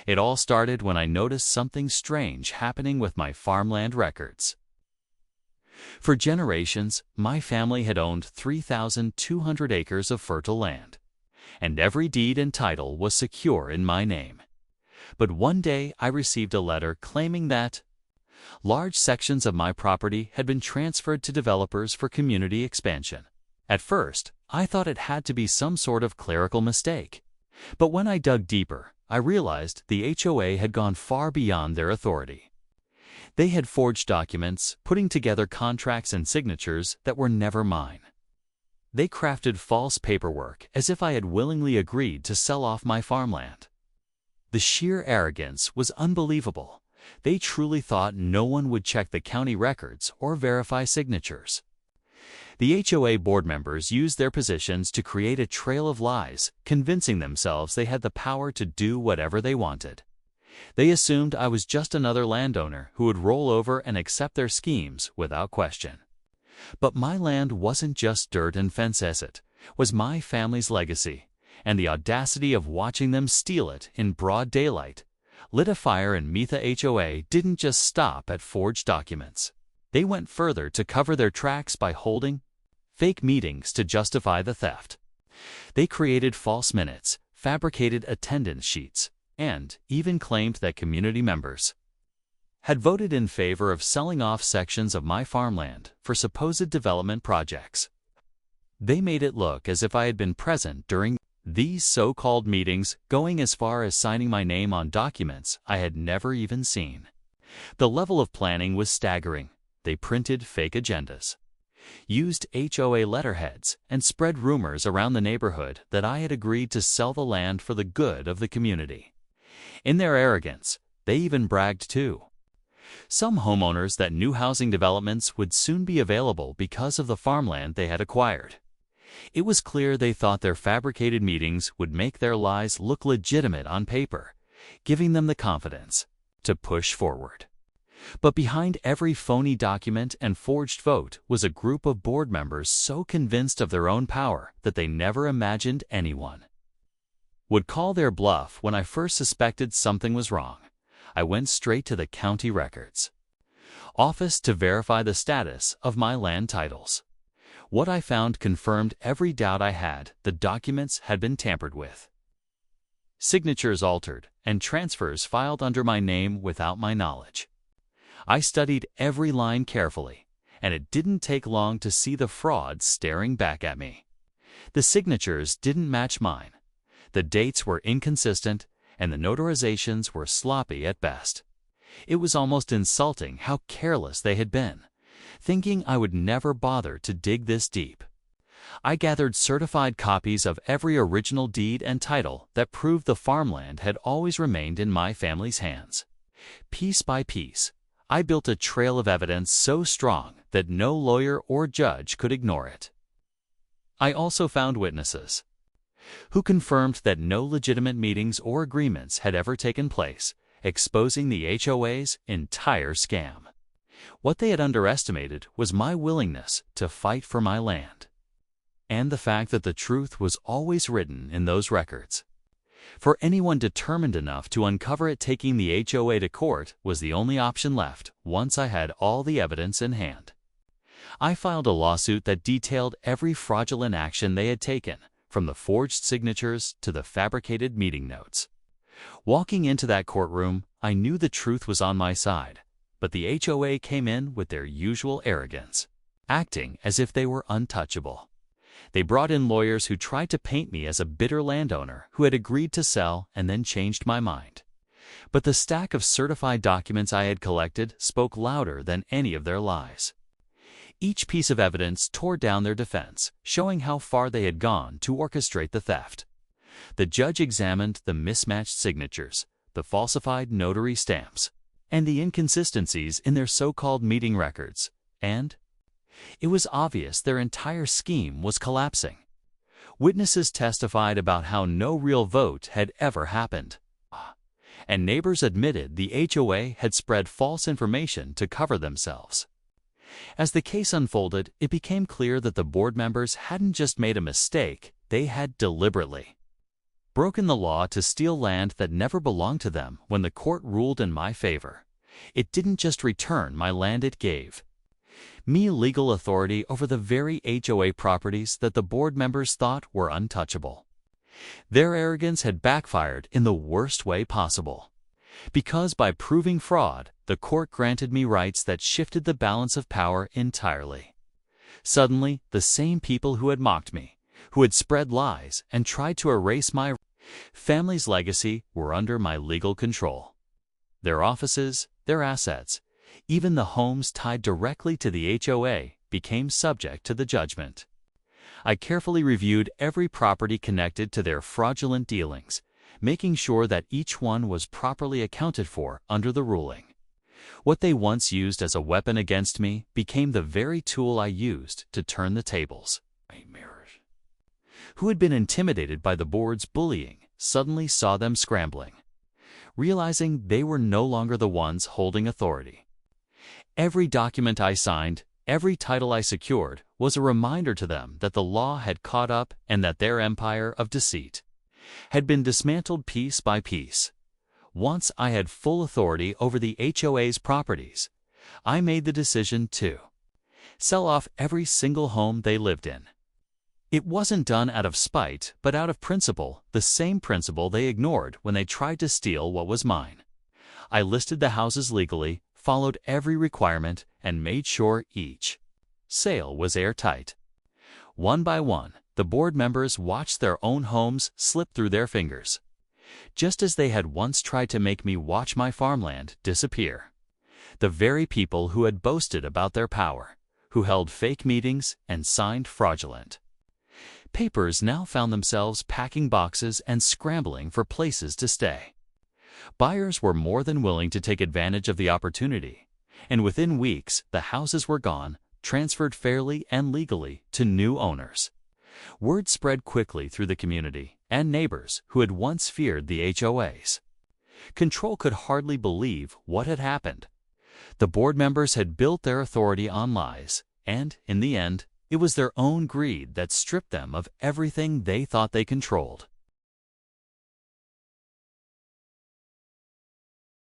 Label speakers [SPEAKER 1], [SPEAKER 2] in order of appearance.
[SPEAKER 1] It all started when I noticed something strange happening with my farmland records. For generations, my family had owned 3,200 acres of fertile land, and every deed and title was secure in my name. But one day I received a letter claiming that large sections of my property had been transferred to developers for community expansion. At first, I thought it had to be some sort of clerical mistake. But when I dug deeper, I realized the HOA had gone far beyond their authority. They had forged documents, putting together contracts and signatures that were never mine. They crafted false paperwork as if I had willingly agreed to sell off my farmland. The sheer arrogance was unbelievable. They truly thought no one would check the county records or verify signatures. The HOA board members used their positions to create a trail of lies, convincing themselves they had the power to do whatever they wanted. They assumed I was just another landowner who would roll over and accept their schemes without question. But my land wasn't just dirt and fence, it was my family's legacy, and the audacity of watching them steal it in broad daylight lit a fire in me. The HOA didn't just stop at forged documents. They went further to cover their tracks by holding fake meetings to justify the theft. They created false minutes, fabricated attendance sheets, and even claimed that community members had voted in favor of selling off sections of my farmland for supposed development projects. They made it look as if I had been present during these so-called meetings, going as far as signing my name on documents I had never even seen. The level of planning was staggering. They printed fake agendas, used HOA letterheads, and spread rumors around the neighborhood that I had agreed to sell the land for the good of the community. In their arrogance, they even bragged too. Some homeowners that new housing developments would soon be available because of the farmland they had acquired. It was clear they thought their fabricated meetings would make their lies look legitimate on paper, giving them the confidence to push forward. But behind every phony document and forged vote was a group of board members so convinced of their own power that they never imagined anyone would call their bluff. When I first suspected something was wrong, I went straight to the county records office to verify the status of my land titles. What I found confirmed every doubt I had. The documents had been tampered with, signatures altered, and transfers filed under my name without my knowledge. I studied every line carefully, and it didn't take long to see the fraud staring back at me. The signatures didn't match mine, the dates were inconsistent, and the notarizations were sloppy at best. It was almost insulting how careless they had been, thinking I would never bother to dig this deep. I gathered certified copies of every original deed and title that proved the farmland had always remained in my family's hands. Piece by piece, I built a trail of evidence so strong that no lawyer or judge could ignore it. I also found witnesses who confirmed that no legitimate meetings or agreements had ever taken place, exposing the HOA's entire scam. What they had underestimated was my willingness to fight for my land, and the fact that the truth was always written in those records. For anyone determined enough to uncover it, taking the HOA to court was the only option left once I had all the evidence in hand. I filed a lawsuit that detailed every fraudulent action they had taken, from the forged signatures to the fabricated meeting notes. Walking into that courtroom, I knew the truth was on my side, but the HOA came in with their usual arrogance, acting as if they were untouchable. They brought in lawyers who tried to paint me as a bitter landowner who had agreed to sell and then changed my mind. But the stack of certified documents I had collected spoke louder than any of their lies. Each piece of evidence tore down their defense, showing how far they had gone to orchestrate the theft. The judge examined the mismatched signatures, the falsified notary stamps, and the inconsistencies in their so-called meeting records, and it was obvious their entire scheme was collapsing. Witnesses testified about how no real vote had ever happened, and neighbors admitted the HOA had spread false information to cover themselves. As the case unfolded, it became clear that the board members hadn't just made a mistake, they had deliberately broken the law to steal land that never belonged to them when the court ruled in my favor. It didn't just return my land, it gave me legal authority over the very HOA properties that the board members thought were untouchable. Their arrogance had backfired in the worst way possible, because by proving fraud, the court granted me rights that shifted the balance of power entirely. Suddenly, the same people who had mocked me, who had spread lies and tried to erase my family's legacy, were under my legal control. Their offices, their assets, even the homes tied directly to the HOA became subject to the judgment. I carefully reviewed every property connected to their fraudulent dealings, making sure that each one was properly accounted for under the ruling. What they once used as a weapon against me became the very tool I used to turn the tables. Who had been intimidated by the board's bullying suddenly saw them scrambling, realizing they were no longer the ones holding authority. Every document I signed, every title I secured, was a reminder to them that the law had caught up and that their empire of deceit had been dismantled piece by piece. Once I had full authority over the HOA's properties, I made the decision to sell off every single home they lived in. It wasn't done out of spite, but out of principle, the same principle they ignored when they tried to steal what was mine. I listed the houses legally, followed every requirement, and made sure each sale was airtight. One by one, the board members watched their own homes slip through their fingers, just as they had once tried to make me watch my farmland disappear. The very people who had boasted about their power, who held fake meetings and signed fraudulent papers, now found themselves packing boxes and scrambling for places to stay. Buyers were more than willing to take advantage of the opportunity, and within weeks the houses were gone, transferred fairly and legally to new owners. Word spread quickly through the community, and neighbors who had once feared the HOAs. Control could hardly believe what had happened. The board members had built their authority on lies, and, in the end, it was their own greed that stripped them of everything they thought they controlled.